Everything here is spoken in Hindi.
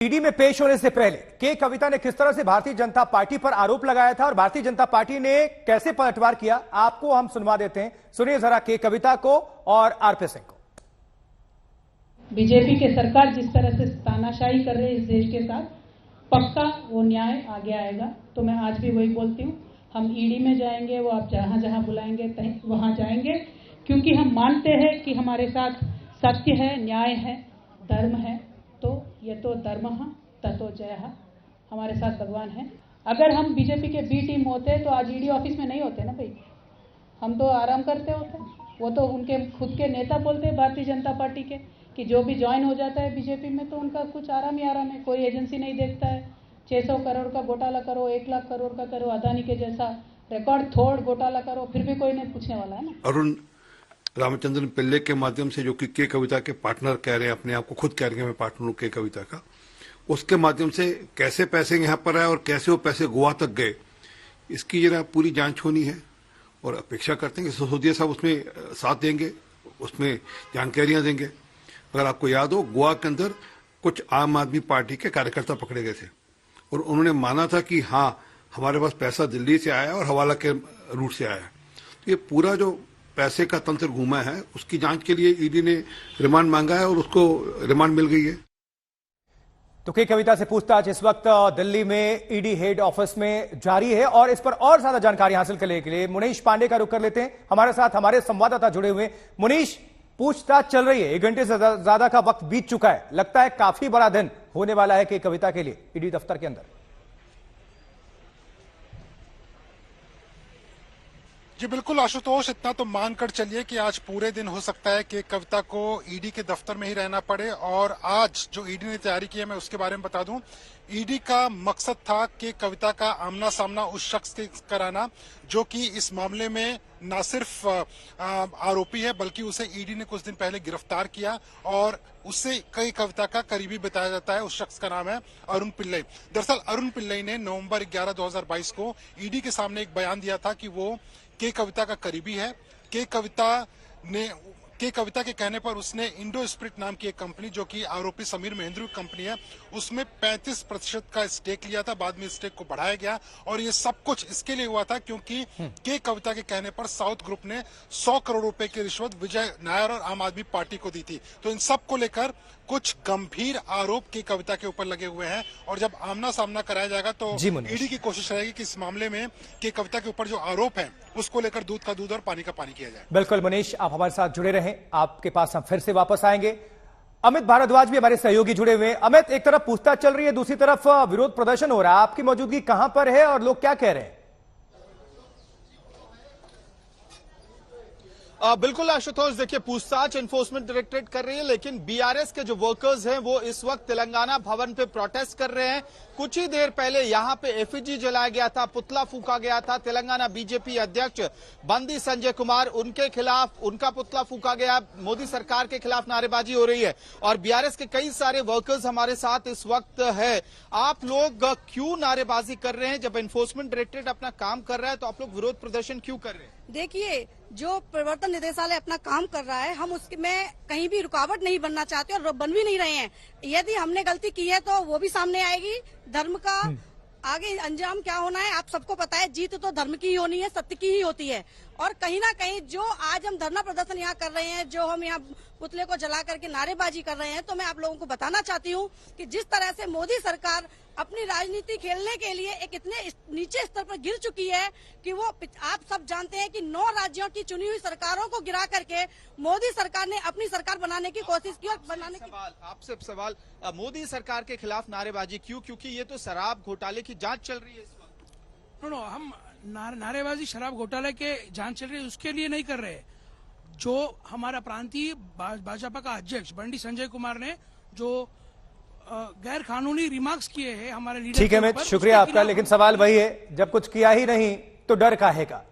ईडी में पेश होने से पहले के कविता ने किस तरह से भारतीय जनता पार्टी पर आरोप लगाया था और भारतीय जनता पार्टी ने कैसे पलटवार किया, आपको हम सुनवा देते हैं। सुनिए जरा के कविता को और आरपी सिंह को। बीजेपी के सरकार जिस तरह से तानाशाही कर रही है इस देश के साथ, पक्का वो न्याय आगे आएगा। तो मैं आज भी वही बोलती हूँ, हम ईडी में जाएंगे, वो आप जहां जहां बुलाएंगे वहां जाएंगे, क्योंकि हम मानते हैं कि हमारे साथ सत्य है, न्याय है, धर्म है। तो ये तो धर्म ततो जय, हमारे साथ भगवान है। अगर हम बीजेपी के बी टीम होते तो आज ईडी ऑफिस में नहीं होते ना भाई, हम तो आराम करते होते। वो तो उनके खुद के नेता बोलते हैं भारतीय जनता पार्टी के कि जो भी ज्वाइन हो जाता है बीजेपी में तो उनका कुछ आराम ही आराम है, कोई एजेंसी नहीं देखता है। 600 करोड़ का घोटाला करो, 1 लाख करोड़ का करो, अदानी के जैसा रिकॉर्ड तोड़ घोटाला करो, फिर भी कोई नहीं पूछने वाला है ना। अरुण रामचंद्रन पिल्ले के माध्यम से, जो कि के कविता के पार्टनर कह रहे हैं, अपने आप को खुद कह रहे हैं मैं पार्टनर हूं के कविता का, उसके माध्यम से कैसे पैसे यहां पर आए और कैसे वो पैसे गोवा तक गए, इसकी जरा पूरी जांच होनी है। और अपेक्षा करते हैं कि सिसोदिया साहब उसमें साथ देंगे, उसमें जानकारियां देंगे। अगर आपको याद हो, गोवा के अंदर कुछ आम आदमी पार्टी के कार्यकर्ता पकड़े गए थे और उन्होंने माना था कि हाँ हमारे पास पैसा दिल्ली से आया और हवाला के रूट से आया। तो ये पूरा जो पैसे का तंत्र घूमा है, उसकी जांच के लिए ईडी ने रिमांड मांगा है और उसको रिमांड मिल गई है। तो के कविता से पूछताछ इस वक्त दिल्ली में ईडी हेड ऑफिस में जारी है और इस पर और ज्यादा जानकारी हासिल करने के लिए मुनीश पांडे का रुख कर लेते हैं। हमारे साथ हमारे संवाददाता जुड़े हुए। मुनीश, पूछताछ चल रही है, 1 घंटे से ज्यादा का वक्त बीत चुका है, लगता है काफी बड़ा दिन होने वाला है के कविता के लिए ईडी दफ्तर के अंदर। जी बिल्कुल आशुतोष, इतना तो मान कर चलिए कि आज पूरे दिन हो सकता है कि कविता को ईडी के दफ्तर में ही रहना पड़े। और आज जो ईडी ने तैयारी की है, मैं उसके बारे में बता दूं। ईडी का मकसद था कि कविता का आमना सामना उस शख्स से कराना जो कि इस मामले में न सिर्फ आरोपी है, बल्कि उसे ईडी ने कुछ दिन पहले गिरफ्तार किया और उससे कई कविता का करीबी बताया जाता है। उस शख्स का नाम है अरुण पिल्लई। दरअसल अरुण पिल्लई ने नवंबर 11, 2022 को ईडी के सामने एक बयान दिया था कि वो के कविता का करीबी है। के कविता के कहने पर उसने इंडो स्पिरिट नाम की एक कंपनी, जो कि आरोपी समीर महेंद्र की कंपनी है, उसमें 35% का स्टेक लिया था। बाद में स्टेक को बढ़ाया गया और ये सब कुछ इसके लिए हुआ था क्योंकि के कविता के कहने पर साउथ ग्रुप ने 100 करोड़ रुपए की रिश्वत विजय नायर और आम आदमी पार्टी को दी थी। तो इन सब को लेकर कुछ गंभीर आरोप के कविता के ऊपर लगे हुए हैं और जब आमना सामना कराया जाएगा तो ईडी की कोशिश रहेगी कि इस मामले में के कविता के ऊपर जो आरोप है उसको लेकर दूध का दूध और पानी का पानी किया जाए। बिल्कुल मुनीश, आप हमारे साथ जुड़े रहें, आपके पास हम फिर से वापस आएंगे। अमित भारद्वाज भी हमारे सहयोगी जुड़े हुए हैं। अमित, एक तरफ पूछताछ चल रही है, दूसरी तरफ विरोध प्रदर्शन हो रहा है, आपकी मौजूदगी कहां पर है और लोग क्या कह रहे हैं? बिल्कुल आशुतोष, देखिए पूछताछ एनफोर्समेंट डायरेक्टरेट कर रही है, लेकिन बीआरएस के जो वर्कर्स हैं वो इस वक्त तेलंगाना भवन पे प्रोटेस्ट कर रहे हैं। कुछ ही देर पहले यहां पे एफईजी जलाया गया था, पुतला फूका गया था। तेलंगाना बीजेपी अध्यक्ष बंदी संजय कुमार, उनके खिलाफ उनका पुतला फूका गया। मोदी सरकार के खिलाफ नारेबाजी हो रही है और बीआरएस के कई सारे वर्कर्स हमारे साथ इस वक्त है। आप लोग क्यों नारेबाजी कर रहे हैं? जब एनफोर्समेंट डायरेक्टरेट अपना काम कर रहा है तो आप लोग विरोध प्रदर्शन क्यों कर रहे हैं? देखिए, जो प्रवर्तन निदेशालय अपना काम कर रहा है, हम उसमें कहीं भी रुकावट नहीं बनना चाहते और बन भी नहीं रहे हैं। यदि हमने गलती की है तो वो भी सामने आएगी। धर्म का आगे अंजाम क्या होना है आप सबको पता है। जीत तो धर्म की ही होनी है, सत्य की ही होती है। और कहीं ना कहीं जो आज हम धरना प्रदर्शन यहाँ कर रहे हैं, जो हम यहाँ पुतले को जला करके नारेबाजी कर रहे हैं, तो मैं आप लोगों को बताना चाहती हूँ कि जिस तरह से मोदी सरकार अपनी राजनीति खेलने के लिए एक इतने नीचे स्तर पर गिर चुकी है कि वो आप सब जानते हैं कि 9 राज्यों की चुनी हुई सरकारों को गिरा करके मोदी सरकार ने अपनी सरकार बनाने की कोशिश की। और बनाने की आपसे सवाल, मोदी सरकार के खिलाफ नारेबाजी क्यों? क्योंकि ये तो शराब घोटाले की जांच चल रही है इस वक्त। नो, हम नारेबाजी शराब घोटाले के जांच चल रही है उसके लिए नहीं कर रहे। जो हमारा प्रांतीय भाजपा का अध्यक्ष बंडी संजय कुमार ने जो गैर कानूनी रिमार्क्स किए हैं हमारे लीडर, ठीक है अमित, शुक्रिया आपका, लेकिन सवाल वही है, जब कुछ किया ही नहीं तो डर काहे का?